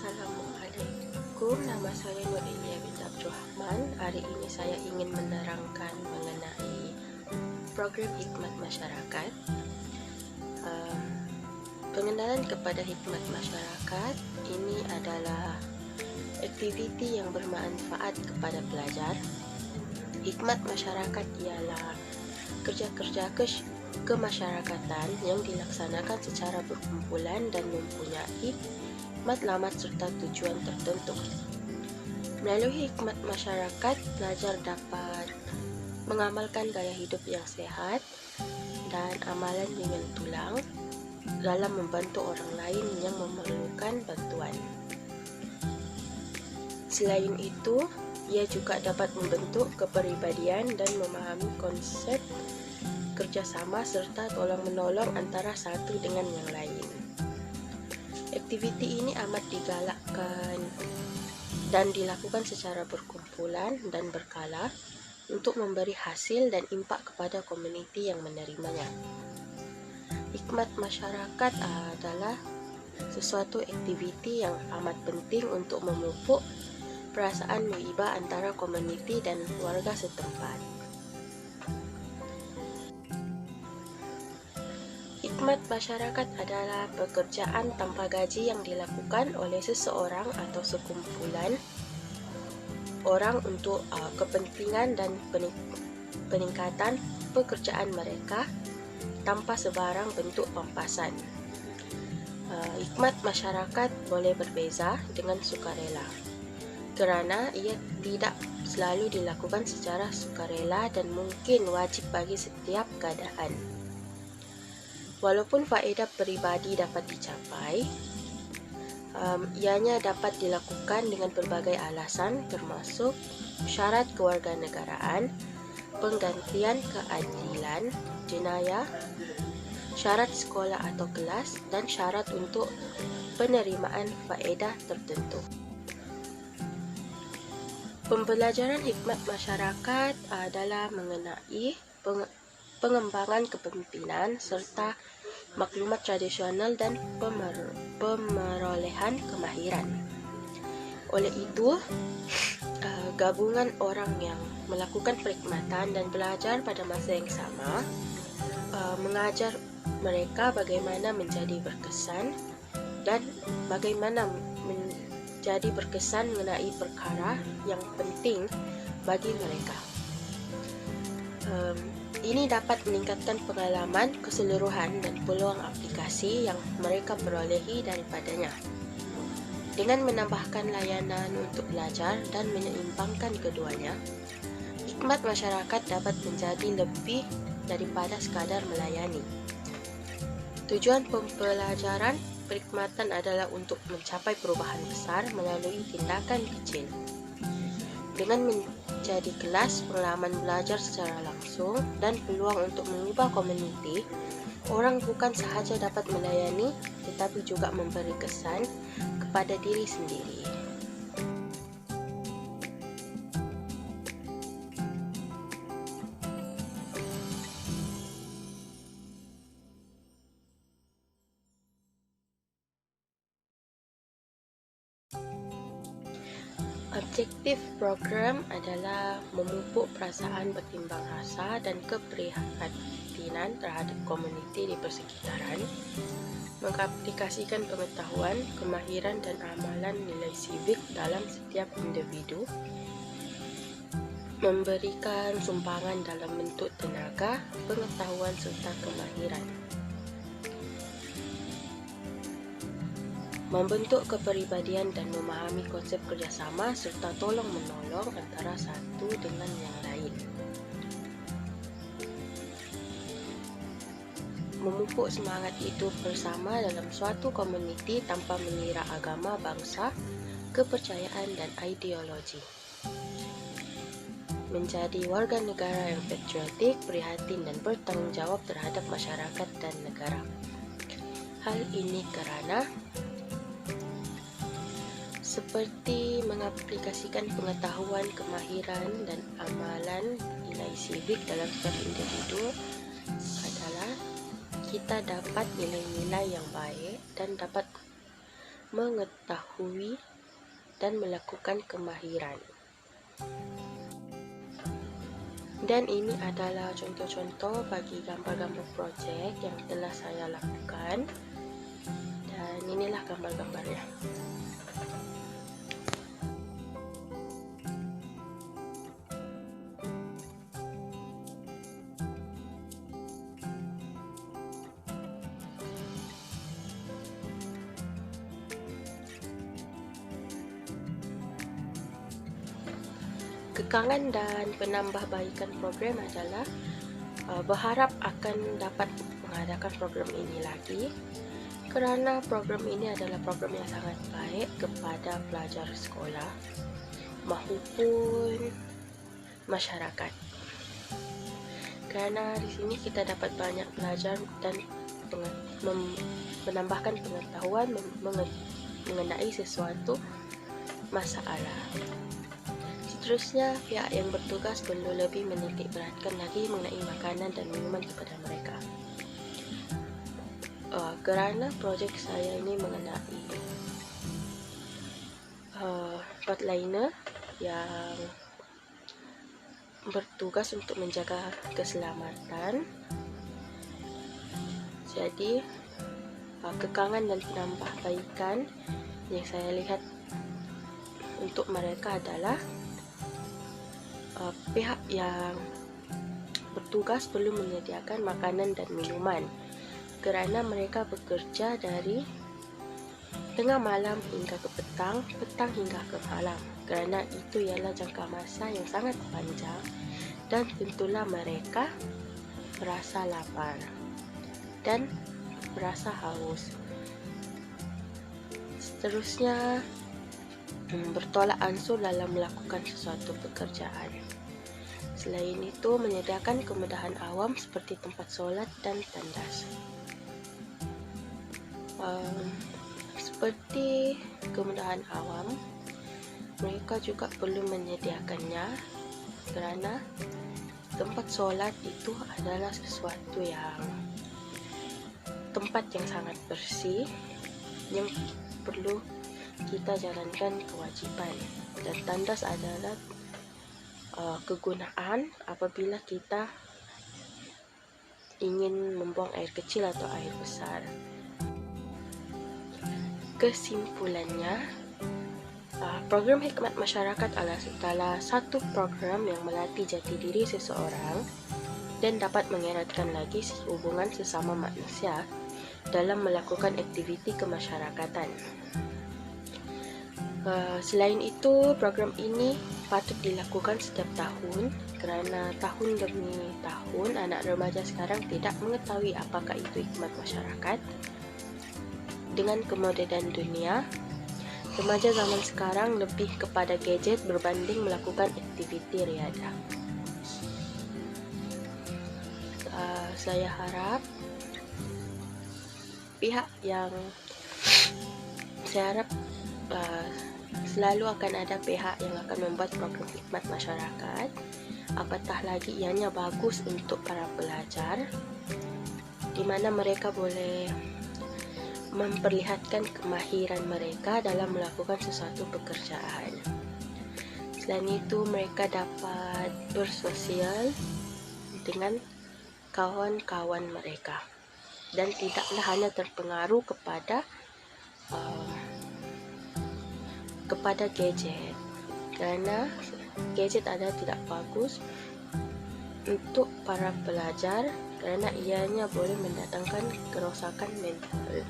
Assalamualaikum, nama saya Nurilia binti Abdurrahman. Hari ini saya ingin menerangkan mengenai program hikmat masyarakat. Pengenalan kepada hikmat masyarakat ini adalah aktiviti yang bermanfaat kepada pelajar. Hikmat masyarakat ialah kerja-kerja kemasyarakatan yang dilaksanakan secara berkumpulan dan mempunyai matlamat serta tujuan tertentu. Melalui hikmat masyarakat, pelajar dapat mengamalkan gaya hidup yang sehat dan amalan dengan tulang dalam membantu orang lain yang memerlukan bantuan. Selain itu, ia juga dapat membentuk kepribadian dan memahami konsep kerjasama serta tolong-menolong antara satu dengan yang lain. Aktiviti ini amat digalakkan dan dilakukan secara berkumpulan dan berkala untuk memberi hasil dan impak kepada komuniti yang menerimanya. Hikmat masyarakat adalah sesuatu aktiviti yang amat penting untuk memupuk perasaan muhibah antara komuniti dan warga setempat. Hikmat masyarakat adalah pekerjaan tanpa gaji yang dilakukan oleh seseorang atau sekumpulan orang untuk kepentingan dan peningkatan pekerjaan mereka tanpa sebarang bentuk pampasan. Hikmat masyarakat boleh berbeza dengan sukarela, kerana ia tidak selalu dilakukan secara sukarela dan mungkin wajib bagi setiap keadaan. Walaupun faedah peribadi dapat dicapai, ianya dapat dilakukan dengan berbagai alasan termasuk syarat kewarganegaraan, penggantian keadilan, jenayah, syarat sekolah atau kelas, dan syarat untuk penerimaan faedah tertentu. Pembelajaran hikmat masyarakat adalah mengenai pengembangan kepemimpinan serta maklumat tradisional dan pemerolehan kemahiran. Oleh itu, gabungan orang yang melakukan perkhidmatan dan belajar pada masa yang sama mengajar mereka bagaimana menjadi berkesan dan bagaimana menjadi berkesan mengenai perkara yang penting bagi mereka. Ini dapat meningkatkan pengalaman keseluruhan dan peluang aplikasi yang mereka perolehi daripadanya. Dengan menambahkan layanan untuk belajar dan menyeimbangkan keduanya, hikmat masyarakat dapat menjadi lebih daripada sekadar melayani. Tujuan pembelajaran perkhidmatan adalah untuk mencapai perubahan besar melalui tindakan kecil. Dengan menjadi kelas pengalaman belajar secara langsung dan peluang untuk mengubah komuniti, orang bukan sahaja dapat melayani tetapi juga memberi kesan kepada diri sendiri. Objektif program adalah memupuk perasaan bertimbang rasa dan keprihatinan terhadap komuniti di persekitaran, mengaplikasikan pengetahuan, kemahiran dan amalan nilai sivik dalam setiap individu, memberikan sumbangan dalam bentuk tenaga, pengetahuan serta kemahiran, membentuk kepribadian dan memahami konsep kerjasama serta tolong-menolong antara satu dengan yang lain. Memupuk semangat hidup bersama dalam suatu komuniti tanpa mengira agama, bangsa, kepercayaan dan ideologi. Menjadi warga negara yang patriotik, prihatin dan bertanggungjawab terhadap masyarakat dan negara. Hal ini kerana seperti mengaplikasikan pengetahuan, kemahiran dan amalan nilai sivik dalam setiap individu adalah kita dapat nilai-nilai yang baik dan dapat mengetahui, dan melakukan kemahiran. Dan ini adalah contoh-contoh bagi gambar-gambar projek yang telah saya lakukan. Dan inilah gambar-gambarnya. Kekangan dan penambahbaikan program adalah berharap akan dapat mengadakan program ini lagi, kerana program ini adalah program yang sangat baik kepada pelajar sekolah maupun masyarakat. Kerana di sini kita dapat banyak belajar dan menambahkan pengetahuan mengenai sesuatu masalah. Seterusnya, pihak yang bertugas perlu lebih menitik beratkan lagi mengenai makanan dan minuman kepada mereka. Kerana projek saya ini mengenai frontliner yang bertugas untuk menjaga keselamatan. Jadi, kekangan dan penambahbaikan yang saya lihat untuk mereka adalah pihak yang bertugas perlu menyediakan makanan dan minuman, kerana mereka bekerja dari tengah malam hingga ke petang hingga ke malam, kerana itu ialah jangka masa yang sangat panjang dan tentulah mereka merasa lapar dan merasa haus. Seterusnya, bertolak ansur dalam melakukan sesuatu pekerjaan. Selain itu, menyediakan kemudahan awam seperti tempat solat dan tandas. Seperti kemudahan awam, mereka juga perlu menyediakannya, kerana tempat solat itu adalah sesuatu yang tempat yang sangat bersih yang perlu kita jalankan kewajipan, dan tandas adalah kegunaan apabila kita ingin membuang air kecil atau air besar. Kesimpulannya, program Hikmat Masyarakat adalah satu program yang melatih jati diri seseorang dan dapat mengeratkan lagi hubungan sesama manusia dalam melakukan aktiviti kemasyarakatan. Selain itu, program ini patut dilakukan setiap tahun, kerana tahun demi tahun anak remaja sekarang tidak mengetahui apakah itu hikmat masyarakat. Dengan kemodernan dunia, remaja zaman sekarang lebih kepada gadget berbanding melakukan aktiviti riadah. Saya harap selalu akan ada pihak yang akan membuat program hikmat masyarakat, apatah lagi ianya bagus untuk para pelajar, di mana mereka boleh memperlihatkan kemahiran mereka dalam melakukan sesuatu pekerjaan. Selain itu, mereka dapat bersosial dengan kawan-kawan mereka dan tidaklah hanya terpengaruh kepada gadget, kerana gadget adalah tidak bagus untuk para pelajar kerana ianya boleh mendatangkan kerosakan mental.